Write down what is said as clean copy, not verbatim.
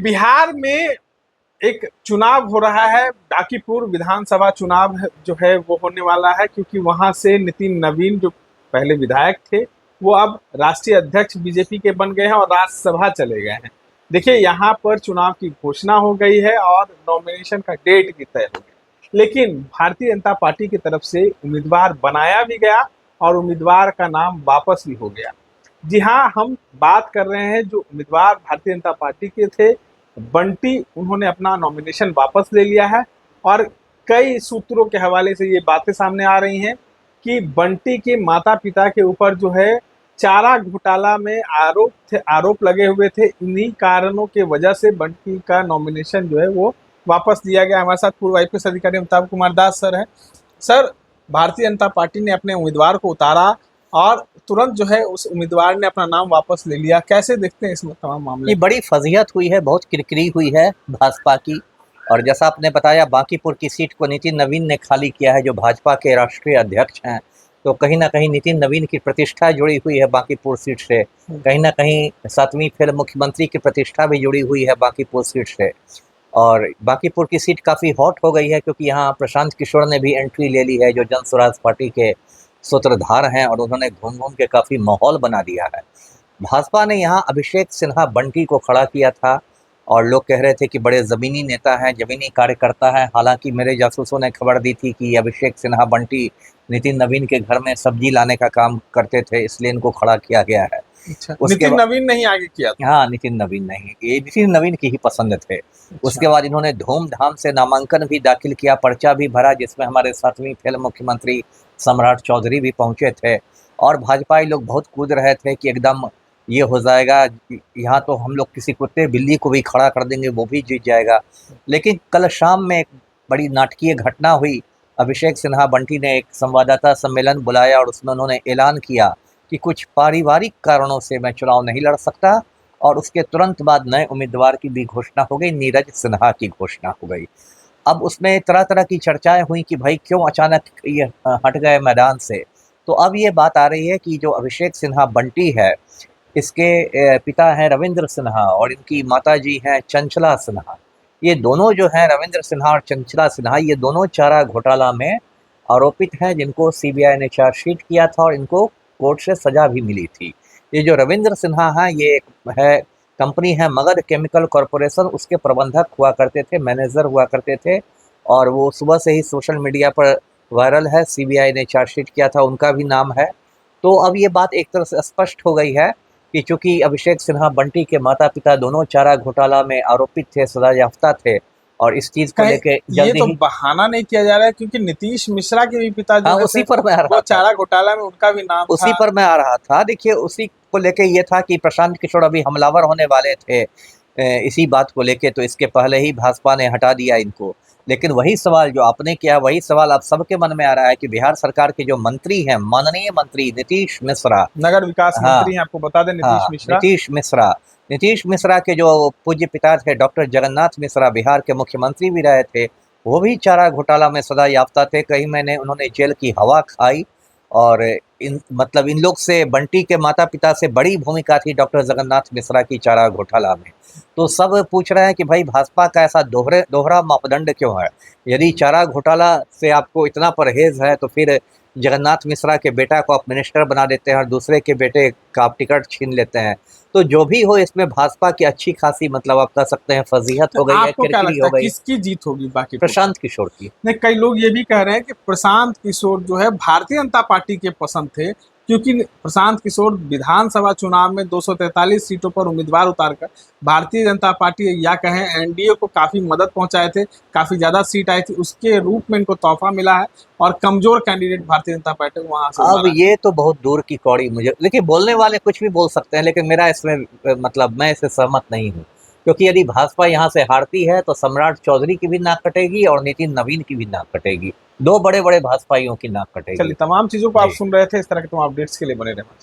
बिहार में एक चुनाव हो रहा है। बांकीपुर विधानसभा चुनाव जो है वो होने वाला है, क्योंकि वहां से नितिन नवीन जो पहले विधायक थे वो अब राष्ट्रीय अध्यक्ष बीजेपी के बन गए हैं और राज्यसभा चले गए हैं। देखिए, यहाँ पर चुनाव की घोषणा हो गई है और नॉमिनेशन का डेट भी तय हो गया, लेकिन भारतीय जनता पार्टी की तरफ से उम्मीदवार बनाया भी गया और उम्मीदवार का नाम वापस भी हो गया। जी हाँ, हम बात कर रहे हैं जो उम्मीदवार भारतीय जनता पार्टी के थे, बंटी, उन्होंने अपना नॉमिनेशन वापस ले लिया है। और कई सूत्रों के हवाले से ये बातें सामने आ रही हैं कि बंटी के माता पिता के ऊपर जो है चारा घोटाला में आरोप लगे हुए थे। इन्हीं कारणों के वजह से बंटी का नॉमिनेशन जो है वो वापस लिया गया। हमारे साथ पूर्व आईपीएस अधिकारी अमिताभ कुमार दास सर हैं। सर, भारतीय जनता पार्टी ने अपने उम्मीदवार को उतारा और तुरंत जो है उस उम्मीदवार ने अपना नाम वापस ले लिया। कैसे देखते हैं इस तमाम मामले? ये बड़ी फजीहत हुई है, बहुत किरकिरी हुई है भाजपा की। और जैसा आपने बताया, बांकीपुर की सीट को नितिन नवीन ने खाली किया है, जो भाजपा के राष्ट्रीय अध्यक्ष हैं। तो कहीं ना कहीं नितिन नवीन की प्रतिष्ठा जुड़ी हुई है बांकीपुर सीट से। कहीं ना कहीं 7वीं फिल्म मुख्यमंत्री की प्रतिष्ठा भी जुड़ी हुई है बांकीपुर सीट से। और बांकीपुर की सीट काफ़ी हॉट हो गई है, क्योंकि यहाँ प्रशांत किशोर ने भी एंट्री ले ली है, जो जन स्वराज पार्टी के सूत्रधार हैं, और उन्होंने घूम घूम के काफ़ी माहौल बना दिया है। भाजपा ने यहाँ अभिषेक सिन्हा बंटी को खड़ा किया था और लोग कह रहे थे कि बड़े ज़मीनी नेता हैं, ज़मीनी कार्यकर्ता हैं। हालांकि मेरे जासूसों ने खबर दी थी कि अभिषेक सिन्हा बंटी नितिन नवीन के घर में सब्जी लाने का काम करते थे, इसलिए इनको खड़ा किया गया है। अच्छा, नितिन नवीन नहीं आगे किया था? हाँ, नितिन नवीन नहीं, ये नितिन नवीन की ही पसंद थे। उसके बाद इन्होंने धूमधाम से नामांकन भी दाखिल किया, पर्चा भी भरा, जिसमें हमारे 7वीं फिल्म मुख्यमंत्री सम्राट चौधरी भी पहुंचे थे। और भाजपाई लोग बहुत कूद रहे थे कि एकदम ये हो जाएगा, यहाँ तो हम लोग किसी कुत्ते बिल्ली को भी खड़ा कर देंगे, वो भी जीत जाएगा। लेकिन कल शाम में एक बड़ी नाटकीय घटना हुई। अभिषेक सिन्हा बंटी ने एक संवाददाता सम्मेलन बुलाया और उसमें उन्होंने ऐलान किया कि कुछ पारिवारिक कारणों से मैं चुनाव नहीं लड़ सकता। और उसके तुरंत बाद नए उम्मीदवार की भी घोषणा हो गई, नीरज सिन्हा की घोषणा हो गई। अब उसमें तरह तरह की चर्चाएं हुई कि भाई क्यों अचानक ये हट गए मैदान से। तो अब ये बात आ रही है कि जो अभिषेक सिन्हा बंटी है, इसके पिता हैं रविंद्र सिन्हा और इनकी माता जी हैं चंचला सिन्हा। ये दोनों जो हैं, रविंद्र सिन्हा और चंचला सिन्हा, ये दोनों चारा घोटाला में आरोपित हैं, जिनको सीबीआई ने चार्जशीट किया था और इनको कोर्ट से सजा भी मिली थी। ये जो रविंद्र सिन्हा है, ये है कंपनी है मगध केमिकल कॉरपोरेशन, उसके प्रबंधक हुआ करते थे, मैनेजर हुआ करते थे। और वो सुबह से ही सोशल मीडिया पर वायरल है, सीबीआई ने चार्जशीट किया था, उनका भी नाम है। तो अब ये बात एक तरह से स्पष्ट हो गई है कि चूंकि अभिषेक सिन्हा बंटी के माता पिता दोनों चारा घोटाला में आरोपित थे, सजा याफ्ता थे, और इस चीज को लेके ये तो बहाना नहीं किया जा रहा है, क्योंकि नीतीश मिश्रा के भी पिता जो उसी पर मैं आ रहा था, चारा घोटाला में उनका भी नाम उसी पर मैं आ रहा था। देखिए, उसी को लेके ये था कि प्रशांत किशोर अभी हमलावर होने वाले थे इसी बात को लेके, तो इसके पहले ही भाजपा ने हटा दिया इनको। लेकिन वही सवाल जो आपने किया, वही सवाल अब सबके मन में आ रहा है कि बिहार सरकार के जो मंत्री हैं, माननीय मंत्री नीतीश मिश्रा, नगर विकास मंत्री हैं, आपको बता दें, नीतीश मिश्रा के जो पूज्य पिता थे डॉक्टर जगन्नाथ मिश्रा, बिहार के मुख्यमंत्री भी रहे थे, वो भी चारा घोटाला में सजा याफ्ता थे। कई महीने उन्होंने जेल की हवा खाई। और इन लोग से, बंटी के माता पिता से बड़ी भूमिका थी डॉक्टर जगन्नाथ मिश्रा की चारा घोटाला में। तो सब पूछ रहे हैं कि भाई भाजपा का ऐसा दोहरा मापदंड क्यों है? यदि चारा घोटाला से आपको इतना परहेज है, तो फिर जगन्नाथ मिश्रा के बेटा को आप मिनिस्टर बना देते हैं और दूसरे के बेटे का आप टिकट छीन लेते हैं। तो जो भी हो, इसमें भाजपा की अच्छी खासी आप कह सकते हैं फजीहत हो गई है, किरकिरी हो गई। किसकी जीत होगी बाकी? प्रशांत किशोर की। नहीं, कई लोग ये भी कह रहे हैं कि प्रशांत किशोर जो है भारतीय जनता पार्टी के पसंद थे, क्योंकि प्रशांत किशोर विधानसभा चुनाव में 243 सीटों पर उम्मीदवार उतारकर भारतीय जनता पार्टी या कहें एनडीए को काफी मदद पहुंचाए थे, काफी ज्यादा सीट आई थी, उसके रूप में इनको तोहफा मिला है और कमजोर कैंडिडेट भारतीय जनता पार्टी वहां से। अब ये तो बहुत दूर की कौड़ी, मुझे देखिए, बोलने वाले कुछ भी बोल सकते हैं, लेकिन मेरा इसमें मैं इससे सहमत नहीं हूँ। क्योंकि यदि भाजपा यहाँ से हारती है तो सम्राट चौधरी की भी नाक कटेगी और नितिन नवीन की भी नाक कटेगी, दो बड़े बड़े भाजपाइयों की नाक कटेगी। चलिए, तमाम चीजों को आप सुन रहे थे। इस तरह के तमाम अपडेट्स के लिए बने रहना।